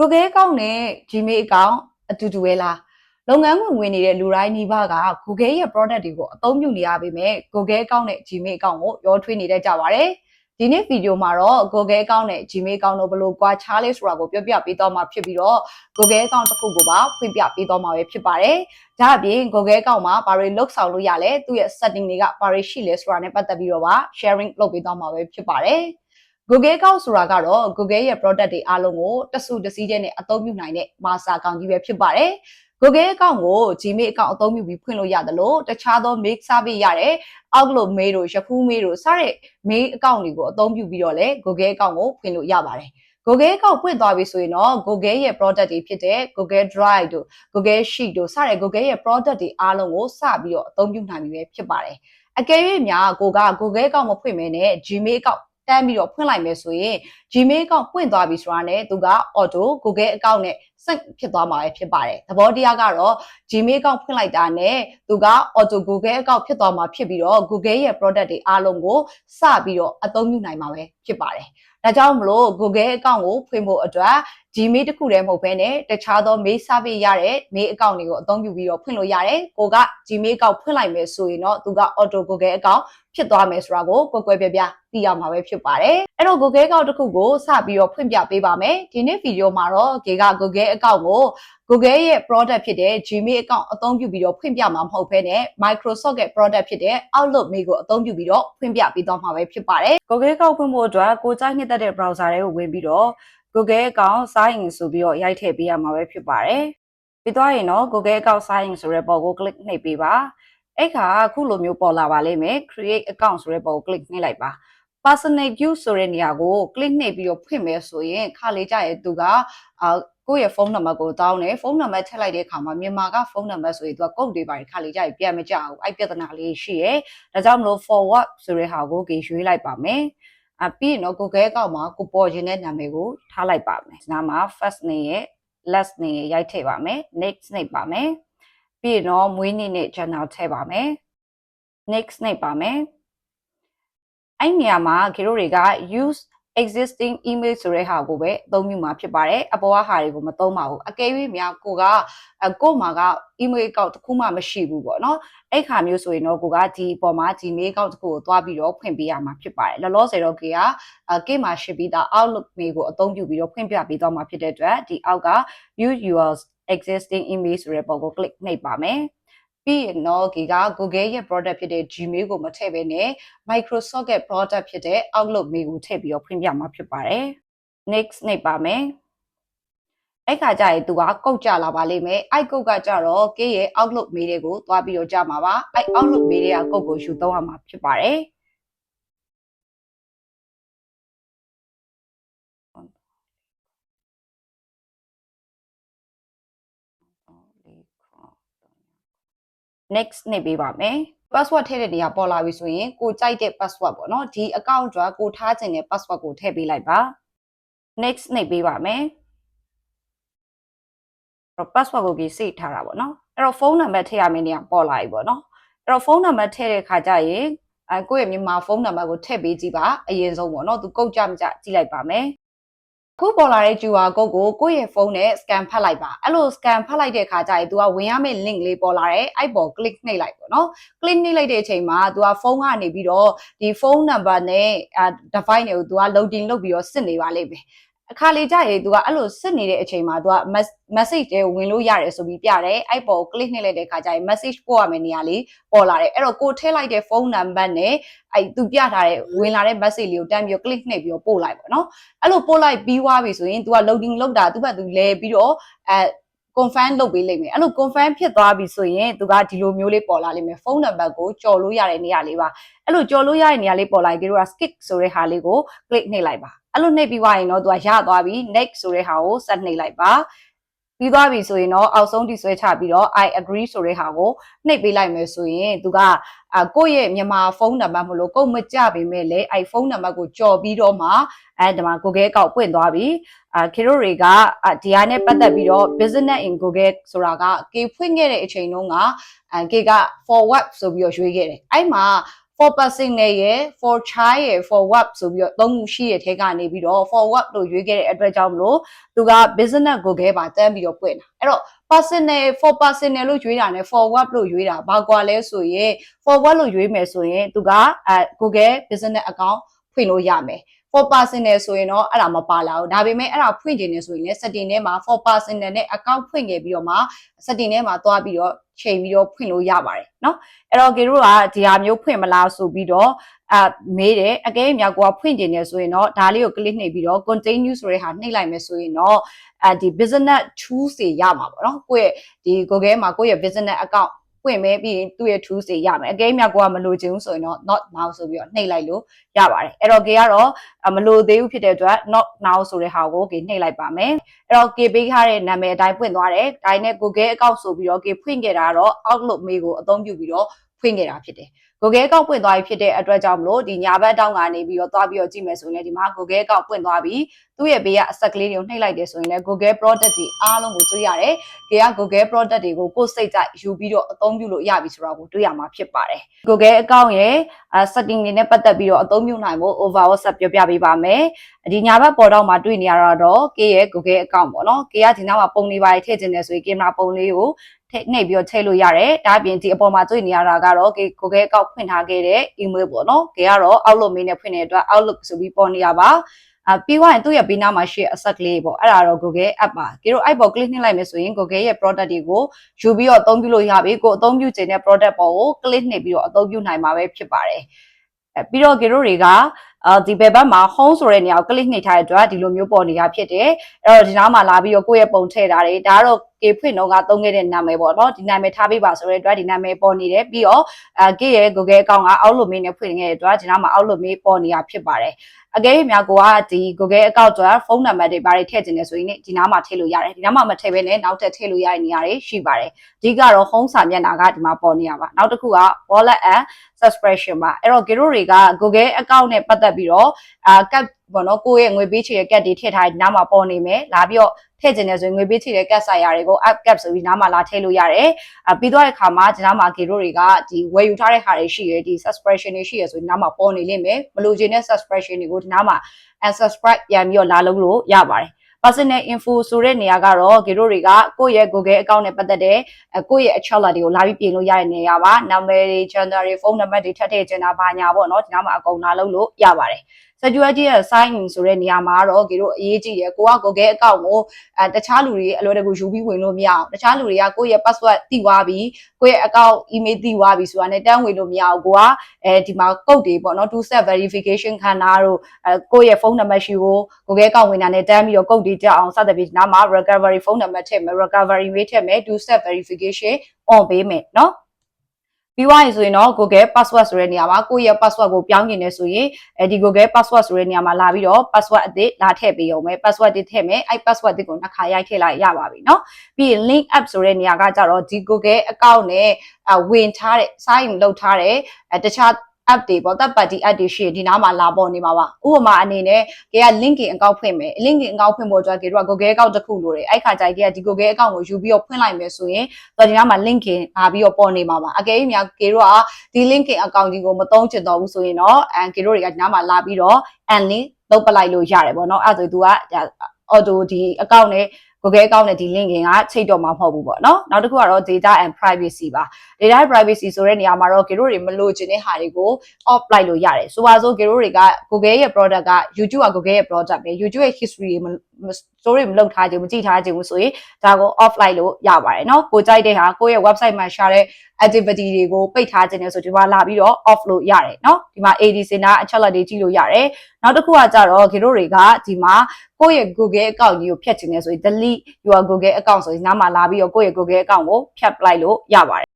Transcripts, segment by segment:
Google အကောင့်နဲ့ Gmail အကောင့်အတူတူပဲလားလုပ်ငန်းဝင်နေတဲ့လူတိုင်းနှိပါက Google ရဲ့ product တွေကိုအသုံးပြုနေရပေမဲ့ Google အကောင့်နဲ့ Gmail အကောင့်ကိုရောထွေးနေတတ်ကြပါတယ်ဒီနေ့ဗီဒီယိုမှာတော့ Google အကောင့်နဲ့ Gmail အကောင့်တို့ဘယ်လိုကွာခြားလဲဆိုတာကိုပြောပြပေးသွားမှာဖြစ်ပြီးတော့ Google အကောင့်တစ်ခုကိုပါဖွင့်ပြပေးသွားမှာပဲဖြစ်ပါတယ်ဒါအပြင် Google အကောင့်မှာဘာတွေလုပ်ဆောင်လို့ရလဲသူ့ရဲ့ setting တွေကဘာတွေရှိလဲဆိုတာနဲ့ပတ်သက်ပြီးတော့ပါ sharing လုပ်ပေးသွားမှာပဲဖြစ်ပါတယ်Google အကောင့်ဆိုတာကတော့ Google ရဲ့ product တွေအားလုံးကိုတစုတစည်းချင်းနဲ့အသုံးပြုနိုင်တဲ့ master အကောင့်ကြီးပဲဖြစ်ပါတယ်။ Google အကောင့်ကို Gmail အကောင့်အသုံးပြုပြီးဖွင့်လို့ရတယ်လို့တခြားသော mail service ရတဲ့ Outlook mail တို့ Yahoo mail တို့စတဲ့ mail အကောင့်တွေကိုအသုံးပြုပြီးတော့လည်း Google အကောင့်ကိုဖွင့်လို့ရပါတယ်။ Google အကောင့်ဖွင့်သွားပြီဆိုရင်တော့ Google ရဲ့ product တွေဖြစ်တဲ့ Google Drive တို့ Google Sheet တို့စတဲ့ Google ရဲ့ product တွေအားလုံးကိုစပြီးတော့အသုံးပြုနိုင်ပြီပဲဖြစ်ပါတယ်။အကယ်၍များကိုက Google အကောင့်မဖွင့်မဲနဲ့ Gmail အကောင့်တန်းပြီးတော့ဖွင့်လိုက်မယ်ဆိုရင် Gmail အကောင့်ပွင့်သွားပြီဆိုတာနဲ့သူက auto Google အကောင့်နဲ့ sync ဖြစ်သွားမှာပဲဖြစ်ပါတယ်သဘောတရားကတော့ Gmail အကောင့်ဖွင့်လိုက်တာနဲ့သူက auto Google အကောင့်ဖြစ်သွားမှာဖြစ်ပြီးတော့ Google ရဲ့ product တွေအားလုံးကိုစပြီးတော့အသုံးပြုနိုင်မှာပဲဖြစ်ပါတယ်ဒါကြောင့်မလို့ Google အကောင့်ကိုဖွင့်ဖို့အတွက် Gmail တခုတည်းမဟုတ်ဘဲနဲ့တခြားသော mail service ရတဲ့ mail အကောင့်တွေကိုအသုံးပြုပြီးတော့ဖွင့်လို့ရတယ်ကိုက Gmail အကောင့်ဖွင့်လိုက်မယ်ဆိုရင်တော့သူက auto Google အကောင့်ဖြစ်သွားမယ်ဆိုတာကိုကွယ်ပြပြသိရမှာပဲဖြစ်ပါတယ်အဲ့တော့ Google အကောင့်တစ်ခုကိုစပြီးတော့ဖွင့်ပြပေးပါမယ်ဒီနေ့ဗီဒီယိုမှာတော့ဒီက Google အကောင့်ကို Google ရဲ့ product ဖြစ်တဲ့ Gmail အကောင့်အသုံးပြုပြီးတော့ဖွင့်ပြမှာမဟုတ်ဘဲနဲ့ Microsoft ရဲ့ product ဖြစ်တဲ့ Outlook mail ကိုအသုံးပြုပြီးတော့ဖွင့်ပြပေးသွားမှာပဲဖြစ်ပါတယ် Google အကောင့်ဖွင့်ဖို့အတွက်ကိုကြိုက်နှစ်သက်တဲ့ browser တွေကိုဝင်ပြီးတော့ Google အကောင့် sign in ဆိုပြီးတော့ရိုက်ထည့်ပေးရမှာပဲဖြစ်ပါတယ်ပြီးသွားရင်တော့ Google အကောင့် sign in ဆိုတဲ့ပေါ်ကို click နှိပ်ပေးပါအဲ့ခါအခုလိုမျိုးပေါ်လာပါလိမ့်မယ် create account ဆိုတဲ့ပေါ်ကို click နှိပ်လိုက်ပါ personal use ဆိုတဲ့နေရာကို click နှိပ်ပြီးတော့ဖွင့်မယ်ဆိုရင်ခါလေးကြရဲ့သူကကိုယ့်ရဲ့ဖုန်းနံပါတ်ကိုတောင်းတယ်ဖုန်းနံပါတ်ထည့်လိုက်တဲ့အခါမှာမြန်မာကဖုန်းနံပါတ်ဆိုရင်သူက code တွေပါခါလေးကြရင်ပြန်မကြဘူးအဲ့ပြဿနာလေးရှိရယ်ဒါကြောင့်မလို့ forward ဆိုတဲ့ဟာကိုရွေးလိုက်ပါမယ်ပြီးရင်တော့ Google အကောင့်မှာကိုပေါ်ခြင်းတဲ့နာမည်ကိုထားလိုက်ပါမယ်။ဒါမှာ first name ရဲ့ last name ရဲ့ရိုက်ထည့်ပါမယ်။ next နှိပ်ပါမယ်။ပြီးရင်တော့မွေးနေ့နဲ့ channel ထည့်ပါမယ်။ next နှိပ်ပါမယ်။အဲ့နေရာမှာခင်တို့တွေက use existing email ဆိုတဲ့ဟာကိုပဲအသုံးပြုမှာဖြစ်ပါတယ်။အပေါ်ကဟာတွေကိုမသုံးပါဘူး။အကယ်၍များကိုမှာက email account တစ်ခုမှမရှိဘူးပေါ့နော်။အဲ့ခါမျိုးဆိုရင်တော့ကိုကဒီပေါ်မှာ Gmail account တစ်ခုကိုသွားပြီးတော့ဖွင့်ပေးရမှာဖြစ်ပါတယ်။လောလောဆယ်တော့ကေမှာရှိပြီးသား Outlook mail ကိုအသုံးပြုပြီးတော့ဖွင့်ပြပေးသွားမှာဖြစ်တဲ့အတွက်ဒီအောက်က use your existing email ဆိုတဲ့ပေါ်ကို click နှိပ်ပါမယ်။ပြီးရင်တော့ကေက Google ရဲ့ product ဖြစ်တဲ့ Gmail ကိုမထည့်ဘဲနဲ့ Microsoft ရဲ့ product ဖြစ်တဲ့ Outlook mail ကိုထည့်ပြီးတော့ဖွင့်ပြမှာဖြစ်ပါတယ်။ next နှိပ်ပါမယ်။အဲ့ခါကျရင်သူကကုတ်ကြလာပါလိမ့်မယ်အဲ့ကုတ်ကကြတော့ကေရဲ့ Outlook mail တွေကိုသွားပြီးတော့ကြမှာပါအဲ့ Outlook mail တွေကကုတ်ကိုယူသုံးရမှာဖြစ်ပါတယ်next နှိပ်ပေးပါမယ် password ထည့်တဲ့နေရာပေါ်လာပြီဆိုရင်ကိုကြိုက်တဲ့ password ပေါ့နော်ဒီ account အတွက်ကိုထားခြင်းတဲ့ password ကိုထည့်ပေးလိုက်ပါ next နှိပ်ပေးပါမယ်password ကိုကြီးစိတ်ထားတာပေါ့နော်အဲ့တော့ဖုန်းနံပါတ်ထည့်ရမယ့်နေရာပေါ်လာပြီပေါ့နော်အဲ့တော့ဖုန်းနံပါတ်ထည့်တဲ့ခါကျရင်ကိုယ့်ရဲ့မြန်မာဖုန်းနံပါတ်ကိုထည့်ပေးကြည့်ပါအရင်ဆုံးပေါ့နော်သူကုတ်ကြမကြကြည့်လိုက်ပါမယ်ခုပေါ်လာတဲ့ QR code ကိုကိုယ့်ရဲ့ဖုန်းနဲ့ scan ဖတ်လိုက်ပါအဲ့လို scan ဖတ်လိုက်တဲ့ခါကျရင် तू ဝင်ရမယ့် link လေးပေါ်လာတယ်အဲ့ပေါ် click နှိပ်လိုက်ပေါ့နော် click နှိပ်လိုက်တဲ့အချိန်မှာ तू ဖုန်းကနေပြီးတော့ဒီဖုန်းနံပါတ်နဲ့device တွေကို तू loading လုပ်ပြီးတော့စစ်နေပါလိမ့်မယ်အခါလေးကြရင် तू အဲ့လိုစစ်နေတဲ့အချိန်မှာ तू message တွေဝင်လို့ရတယ်ဆိုပြီးပြတယ်အဲ့ပေါ် click နှိပ်လိုက်တဲ့ခါကျရင် message ပို့ရမယ့်နေရာလေးပေါ်လာတယ်အဲ့တော့ကိုထည့်လိုက်တဲ့ဖုန်းနံပါတ်နဲ့အဲ့ तू ပြထားတဲ့ဝင်လာတဲ့ message လေးကိုတန်းပြီးတော့ click နှိပ်ပြီးတော့ပို့လိုက်ပေါ့နော်အဲ့လိုပို့လိုက်ပြီးွားပြီဆိုရင် तू loading လုပ်တာသူ့ဘက်သူလဲပြီးတော့confirm လုပ်ပေးလိမ့်မယ်အဲ့လို confirm ဖြစ်သွားပြီဆိုရင်သူကဒီလိုမျိုးလေးပေါ်လာလိမ့်မယ်ဖုန်းနံပါတ်ကိုကြော်လို့ရတဲ့နေရာလေးပါအဲ့လိုကြော်လို့ရတဲ့နေရာလေးပေါ်လာရင်တို့က skip ဆိုတဲ့ဟာလေးကို click နှိပ်လိုက်ပါအဲ့လိုနှိပ်ပြီးွားရင်တော့သူကရသွားပြီ next ဆိုတဲ့ဟာကိုဆက်နှိပ်လိုက်ပါပြီးသွားပြီဆိုရင်တော့အောက်ဆုံးထိဆွဲချပြီးတော့ I agree ဆိုတဲ့ဟာကိုနှိပ်ပေးလိုက်မယ်ဆိုရင်သူကကိုယ့်ရဲ့မြန်မာဖုန်းနံပါတ်မလို့ကုန်မကြပေမဲ့လည်းအဲ့ဖုန်းနံပါတ်ကိုကြော်ပြီးတော့မှဒီမှာ Google အကောင့်ပွင့်သွားပြီခေတို့တွေကဒီဟာနဲ့ပတ်သက်ပြီးတော့ business in Google ဆိုတာကကေဖွင့်ခဲ့တဲ့အချိန်တုန်းကကေက forward ဆိုပြီးတော့ရွေးခဲ့တယ်အဲ့မှာ for person နဲ့ရယ် for child ရယ် for work ဆိုပြီးတော့သုံးခုရှိရတဲ့ကနေပြီးတော့ for work လို့ရွေးခဲ့တဲ့အတွက်ကြောင့်မလို့သူက business ကိုခဲပါတန်းပြီးတော့ပွင့်တာအဲ့တော့ personal for personal လို့ရွေးတာနဲ့ for work လို့ရွေးတာဘာကွာလဲဆိုရင် for work လို့ရွေးမယ်ဆိုရင်သူကGoogle business account ဖွင့်လို့ရမယ်for personal ဆိုရင်တော့အဲ့ဒါမပါလာဘူးဒါပေမဲ့အဲ့ဒါဖွင့်ကျင်နေဆိုရင်လည်း setting ထဲမှာ for personal နဲ့ account ဖွင့်ခဲ့ပြီးတော့မှ setting ထဲမှာသွားပြီးတော့ချိန်ပြီးတော့ဖွင့်လို့ရပါတယ်เนาะအဲ့တော့ကေတို့ကဒီဟာမျိုးဖွင့်မလားဆိုပြီးတော့မေးတယ်အကဲမြောက်ကဖွင့်ကျင်နေဆိုရင်တော့ဒါလေးကို click နှိပ်ပြီးတော့ continue ဆိုတဲ့ဟာနှိပ်လိုက်မယ်ဆိုရင်တော့ဒီ business tools တွေရမှာပေါ့เนาะကိုယ့်ရဲ့ဒီ Google မှာကိုယ့်ရဲ့ business accountပွင့်မဲပြီးရင်သူ့ရဲ့ tools တွေရမယ်အကဲမြောက်ကမလိုချင်ဘူးဆိုရင်တော့ not now ဆိုပြီးတော့နှိပ်လိုက်လို့ရပါတယ်အဲ့တော့ကေကတော့မလိုသေးဘူးဖြစ်တဲ့အတွက် not now ဆိုတဲ့ဟာကိုကေနှိပ်လိုက်ပါမယ်အဲ့တော့ကေပေးထားတဲ့နာမည်အတိုင်းပွင့်သွားတယ်ဒါနဲ့ Google account ဆိုပြီးတော့ကေဖွင့်ခဲ့တာတော့ Outlook Mail ကိုအသုံးပြုပြီးတော့ဖွင့်ခဲ့တာဖြစ်တယ် Google account ပွင့်သွားပြီဖြစ်တဲ့အတွက်ကြောင့်မလို့ဒီညာဘက်တောင်းကနေပြီးတော့သွားပြီးတော့ကြည့်မယ်ဆိုရင်ဒီမှာ Google account ပွင့်သွားပြီသူ့ရဲ့ဘေးကအဆက်ကလေးတွေကိုနှိပ်လိုက်တယ်ဆိုရင်လည်း Google product တွေအားလုံးကိုတွေ့ရတယ်။ကေက Google product တွေကိုကိုယ်စိတ်ကြိုက်ယူပြီးတော့အသုံးပြုလို့ရပြီဆိုတာကိုတွေ့ရမှာဖြစ်ပါတယ်။ Google account ရဲ့ setting တွေနဲ့ပတ်သက်ပြီးတော့အသုံးပြုနိုင်ဖို့ overall ဆက်ပြောပြပေးပါမယ်။ဒီညာဘက်ပေါ်တော့မှာတွေ့နေရတော့ကေရဲ့ Google account ပေါ့နော်။ကေကဒီနောက်မှာပုံတွေပါထည့်ခြင်းတယ်ဆိုရင်ကင်မရာပုံလေးကိုနှိပ်ပြီးတော့ထည့်လို့ရတယ်။ဒါအပြင်ဒီအပေါ်မှာတွေ့နေရတာကတော့ Google account ဖွင့်ထားခဲ့တဲ့ email ပေါ့နော်။ကေကတော့ Outlook Mail နဲ့ဖွင့်တဲ့အတွက် Outlook ဆိုပြီးပေါ်နေရပါပြီးသွားရင်သူ့ရဲ့ဘေးနားမှာရှိတဲ့အဆက်လေးပေါ့အဲ့ဒါတော့ Google app ပါကေတို့အဲ့ပေါ် click နှိပ်လိုက်မယ်ဆိုရင် Google ရဲ့ product တွေကိုယူပြီးတော့အသုံးပြုလို့ရပြီကိုအသုံးပြုချင်တဲ့ product ပေါ်ကို click နှိပ်ပြီးတော့အသုံးပြုနိုင်မှာပဲဖြစ်ပါတယ်ပြီးတော့ကေတို့တွေကဒီဘက်မှာ home ဆိုတဲ့နေရာကို click နှိပ်ထားတဲ့အတွက်ဒီလိုမျိုးပေါ်နေတာဖြစ်တယ်အဲ့တော့ဒီနားမှာလာပြီးတော့ကိုယ့်ရဲ့ပုံထည့်ထားတယ်ဒါကတော့ကေဖွင့်တော့ကသုံးခဲ့တဲ့နာမည်ပေါ့နော်ဒီနာမည်ထားပေးပါဆိုတဲ့အတွက်ဒီနာမည်ပေါ်နေတယ်ပြီးတော့ကေရဲ့ Google account က Outlook Mail နဲ့ဖွင့်ခဲ့တဲ့အတွက်ဒီနားမှာ Outlook Mail ပေါ်နေတာဖြစ်ပါတယ်အကယ်၍များကိုကဒီ Google account အတွက်ဖုန်းနံပါတ်တွေဘာတွေထည့်ခြင်းလဲဆိုရင်ဒီနားမှာထည့်လို့ရတယ်ဒီနားမှာမထည့်ဘဲနဲ့နောက်ထပ်ထည့်လို့ရတဲ့နေရာတွေရှိပါတယ်အဓိကတော့ home စာမျက်နှာကဒီမှာပေါ်နေရပါနောက်တစ်ခုက wallet and subscription ပါအဲ့တော့ကေတို့တွေက Google account နဲ့ပတ်သက်ပြီးတော့ကတ်ပေါ့နော်ကိုယ့်ရဲ့ငွေပေးချေတဲ့ကတ်တွေထည့်ထားတဲ့ဒီနားမှာပေါ်နေမယ်လာပြီးတော့ထည့်ခြင်းလဲဆိုရင်ငွေပေးချေတဲ့ကတ်ဆိုင်ရာတွေကို app cap ဆိုပြီးနားမှာလာထည့်လို့ရတယ်ပြီးသွားတဲ့အခါမှာဒီနားမှာကေတို့တွေကဒီဝယ်ယူထားတဲ့ဟာတွေရှိရဒီ subscription တွေရှိရဆိုဒီနားမှာပေါ်နေလိမ့်မယ်မလိုချင်တဲ့ subscription တွေကိုဒီနားမှာ unsubscribe ပြန်ပြီးတော့လာလုပ်လို့ရပါတယ် personal info ဆိုတဲ့နေရာကတော့ကေတို့တွေကကိုယ့်ရဲ့ Google account နဲ့ပတ်သက်တဲ့ကိုယ့်ရဲ့အချက်အလက်တွေကိုလာပြီးပြင်လို့ရတဲ့နေရာပါနာမည်တွေ channel တွေဖုန်းနံပါတ်တွေထပ်ထည့်ချင်တာဘာညာပေါ့နော်ဒီနားမှာအကုန်လာလုပ်လို့ရပါတယ်security ရဲ့ sign in ဆိုတဲ့နေရာမှာတော့ကေတို့အရေးကြီးတယ်ကိုက Google account ကိုတခြားလူတွေအလွယ်တကူယူပြီးဝင်လို့မရအောင်တခြားလူတွေကကိုယ့်ရဲ့ password သိသွားပြီးကိုယ့်ရဲ့ account email သိသွားပြီးဆိုတာနဲ့တန်းဝင်လို့မရအောင်ကိုကဒီမှာ code တွေပေါ့နော် two step verification ခံတာတို့ကိုယ့်ရဲ့ဖုန်းနံပါတ်ရှိကို Google account ဝင်တာနဲ့တန်းပြီးတော့ code တွေတက်အောင်စသဖြင့်ဒီနားမှာ recovery ဖုန်းနံပါတ်ထည့်မယ် recovery mail ထည့်မယ် two step verification on ပေးမယ်နော်ပြီးသွားရင်ဆိုရင်တော့ Google password ဆိုတဲ့နေရာမှာကိုယ့်ရဲ့ password ကိုပြောင်းကျင်နေဆိုရင်ဒီ Google password ဆိုတဲ့နေရာမှာလာပြီးတော့ password အသစ်လာထည့်ပေးအောင်မယ် password တွေထည့်မယ်အဲ့ password တွေကိုနှစ်ခါရိုက်ထည့်လိုက်ရပါပြီเนาะပြီးရင် link app ဆိုတဲ့နေရာကကြတော့ဒီ Google account နဲ့ဝင်ထားတဲ့ sign in လုပ်ထားတဲ့တခြားapp တွေပေါ့ third party app တွေရှိရင်ဒီနားမှာလာပေါ်နေမှာပါဥပမာအနေနဲ့ကေက LinkedIn account ဖွင့်မယ် LinkedIn account ဖွင့်ဖို့အတွက်ကေတို့က Google account တစ်ခုလိုတယ်အဲ့ခါကျရင်ကေကဒီ Google account ကိုယူပြီးတော့ဖွင့်လိုက်မယ်ဆိုရင်ဒီနားမှာ LinkedIn လာပြီးတော့ပေါ်နေမှာပါအကယ်၍များကေတို့ကဒီ LinkedIn account ကြီးကိုမသုံးချင်တော့ဘူးဆိုရင်တော့ကေတို့တွေကဒီနားမှာလာပြီးတော့ unlink လုပ်ပလိုက်လို့ရတယ်ပေါ့နော်အဲ့ဒါဆို तू က auto ဒီ account နဲ့Google account နဲ့ဒီ link ကချိတ်တော့မှာမဟုတ်ဘူးပေါ့နော်နောက်တစ်ခုကတော့ data and privacy ပါ data and privacy ဆိုတဲ့နေရာမှာတော့ကေတို့တွေမလိုချင်တဲ့ဟာတွေကို off လိုက်လို့ရတယ်ဆိုပါစို့ကေတို့တွေက Google ရဲ့ product က YouTube က Google ရဲ့ product ပဲ YouTube ရဲ့ history တွေstory မလုပ်ထားခြင်းမကြည့်ထားခြင်းဘူးဆိုရင်ဒါကို off လိုက်လို့ရပါတယ်เนาะကိုကြိုက်တဲ့ဟာကိုယ့်ရဲ့ website မှာရှာတဲ့ activity တွေကိုပိတ်ထားခြင်းနဲ့ဆိုဒီမှာလာပြီးတော့ off လို့ရတယ်เนาะဒီမှာ AD စင်တာအချက်လက်တွေကြည့်လို့ရတယ်နောက်တစ်ခုကကြတော့ကေတို့တွေကဒီမှာကိုယ့်ရဲ့ Google account ကြီးကိုဖျက်ခြင်းနဲ့ဆိုရင် delete your Google account ဆိုရင်နားမှာလာပြီးတော့ကိုယ့်ရဲ့ Google account ကိုဖျက်ပလိုက်လို့ရပါတယ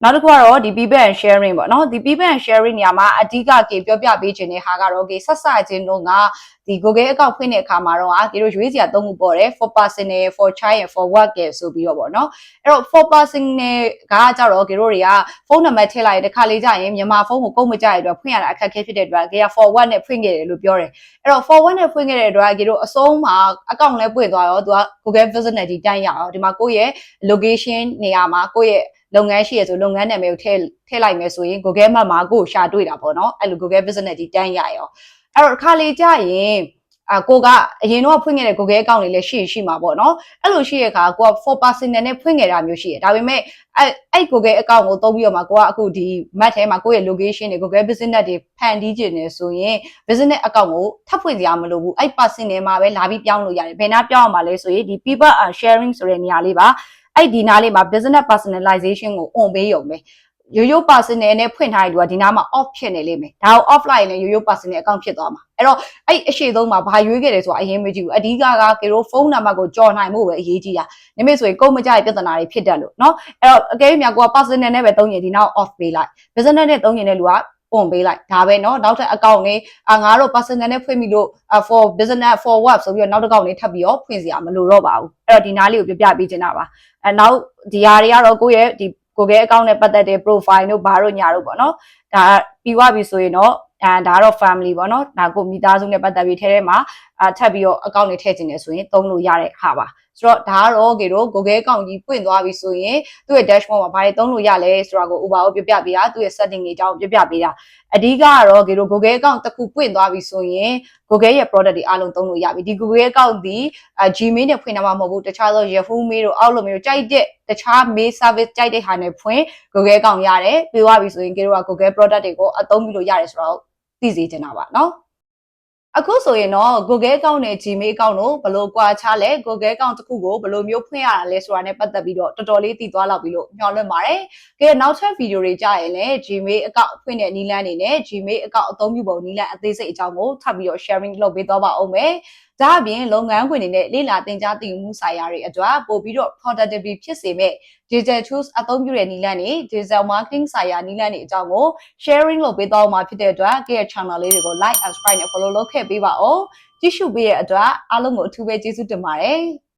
်နောက်တစ်ခုကတော့ဒီ people and sharing ပေါ့နော်ဒီ people and sharing နေရာမှာအဓိကကေပြောပြပေးခြင်းတဲ့ဟာကတော့ကေဆက်စခြင်းတို့ကဒီ Google account ဖွင့်တဲ့အခါမှာတော့ကေတို့ရွေးစရာသုံးခုပေါ်တယ် for personal for child and for work ကဆိုပြီးတော့ပေါ့နော်အဲ့တော့ for personal ကကြတော့ကေတို့တွေကဖုန်းနံပါတ်ထည့်လိုက်တဲ့ခါလေးကြရင်မြန်မာဖုန်းကိုကုန်မကြရတဲ့အတွက်ဖွင့်ရတာအခက်အခဲဖြစ်တဲ့အတွက်ကေက for work နဲ့ဖွင့်ခဲ့တယ်လို့ပြောတယ်အဲ့တော့ for work နဲ့ဖွင့်ခဲ့တဲ့အတွက်ကေတို့အဆုံးမှာ account လဲပွင့်သွားရောသူက Google business ဒီတိုင်းရအောင်ဒီမှာကိုယ့်ရဲ့ location နေရာမှာကိုယ့်ရဲ့ လုပ်ငန်းရှိရဆိုလုပ်ငန်းနာမည်ကိုထည့်လိုက်မယ်ဆိုရင် Google Map မှာကိုရှာတွေ့တာပေါ့နော်အဲ့လို Google Business ဒီတန်းရရောအဲ့တော့တစ်ခါလေကြာရင်ကိုကအရင်တော့ဖွင့်ခဲ့တဲ့ Google account တွေလည်းရှိမှာပေါ့နော်အဲ့လိုရှိရခါကိုက for personal နဲ့ဖွင့်ခဲ့တာမျိုးရှိရဒါပေမဲ့အဲ့ Google account ကိုသုံးပြီးတော့မှကိုကအခုဒီ map ထဲမှာကိုယ့်ရဲ့ location တွေ Google business တွေဖန်တီးခြင်းနေဆိုရင် business account ကိုထပ်ဖွင့်စရာမလိုဘူးအဲ့ personal မှာပဲလာပြီးပြောင်းလို့ရတယ်ဘယ်နှပြောင်းအောင်ပါလဲဆိုရင်ဒီ people are sharing ဆိုတဲ့နေရာလေးပါအဲ့ဒီနားလေးမှာ business personalization ကို on ပေးရုံပဲရိုးရိုး personal နဲ့ဖွင့်ထားတဲ့လူကဒီနားမှာ off ဖြစ်နေလိမ့်မယ်ဒါကို offline နဲ့ရိုးရိုး personal account ဖြစ်သွားမှာအဲ့တော့အဲ့အရှိဆုံးမှာဘာရွေးခဲ့တယ်ဆိုတာအရင်မကြည့်ဘူးအဓိကကေတို့ဖုန်းနံပါတ်ကိုကြော်နိုင်ဖို့ပဲအရေးကြီးတာနိမိတ်ဆိုရင်ကုန်မကြတဲ့ပြဿနာတွေဖြစ်တတ်လို့เนาะအဲ့တော့အကယ်၍များကိုက personal နဲ့ပဲသုံးရင်ဒီနောက် off ပေးလိုက် business နဲ့သုံးရင်လည်းလူက on ပေးလိုက်ဒါပဲเนาะနောက်ထပ် account လေးငါတို့ personal နဲ့ဖွင့်ပြီးလို့ for business for work ဆိုပြီးတော့နောက်တစ်ကောင်လေးထပ်ပြီးတော့ဖွင့်စရာမလိုတော့ပါဘူးအဲ့တော့ဒီနားလေးကိုပြပေးချင်တာပါနောက်ဒီဟာတွေကတော့ကိုယ့်ရဲ့ဒီ Google account နဲ့ပတ်သက်တဲ့ profile တို့ဘာတို့ညာတို့ပေါ့နော်ဒါပြီးသွားပြီဆိုရင်တော့ဒါကတော့ family ပေါ့နော်ဒါကိုမိသားစုနဲ့ပတ်သက်ပြီးထဲမှာထပ်ပြီးတော့ account တွေထည့်ခြင်းနေဆိုရင်သုံးလို့ရတဲ့ဟာပါဆိုတော့ဒါကတော့ကေတို့ Google account ကြီးပွင့်သွားပြီဆိုရင်သူ့ရဲ့ dashboard မှာဘာတွေသုံးလို့ရလဲဆိုတာကို Uber ကိုပြပေးတာသူ့ရဲ့ setting တွေအကြောင်းပြပေးတာအဓိကကတော့ကေတို့ Google account တစ်ခုပွင့်သွားပြီဆိုရင် Google ရဲ့ product တွေအားလုံးသုံးလို့ရပြီဒီ Google account ဒီ Gmail နဲ့ဖွင့်တာမှမဟုတ်ဘူးတခြားသော Yahoo Mail တို့ Outlook Mail တို့ကြိုက်တဲ့တခြား mail service ကြိုက်တဲ့ဟာနဲ့ဖွင့် Google account ရတယ်ပြီးသွားပြီဆိုရင်ကေတို့က Google product တွေကိုအသုံးပြုလို့ရတယ်ဆိုတော့သိစေချင်တာပါเนาะအခုဆိုရင်တော့ Google account နဲ့ Gmail account တို့ဘယ်လိုကွာခြားလဲ Google account တစ်ခုကိုဘယ်လိုမျိုးဖွင့်ရတာလဲဆိုတာနဲ့ပတ်သက်ပြီးတော့တော်တော်လေးသိသွားလောက်ပြီလို့မျှော်လင့်ပါတယ်။ကဲနောက်ထပ်ဗီဒီယိုတွေကြာရင်လည်း Gmail account ဖွင့်တဲ့နည်းလမ်းတွေနဲ့ Gmail account အသုံးပြုပုံနည်းလမ်းအသေးစိတ်အကြောင်းကိုထပ်ပြီးတော့ sharing လုပ်ပေးသွားပါဦးမယ်။ဒါအပြင်လုပ်ငန်းခွင်တွေနဲ့လေ့လာသင်ကြားသိမှုဆိုင်ရာတွေအတွက်ပို့ပြီးတော့ productivity ဖြစ်စေမဲ့ digital tools အသုံးပြုတဲ့နည်းလမ်းတွေ digital marketing ဆိုင်ရာနည်းလမ်းတွေအကြောင်းကို sharing လုပ်ပေးသွားမှာဖြစ်တဲ့အတွက်ကဲ channel လေးတွေကို like and subscribe နဲ့ follow လုပ်ခဲ့ပေးပါဦးကြည့်ရှုပေးတဲ့အတွက်အားလုံးကိုအထူးပဲကျေးဇူးတင်ပါတယ်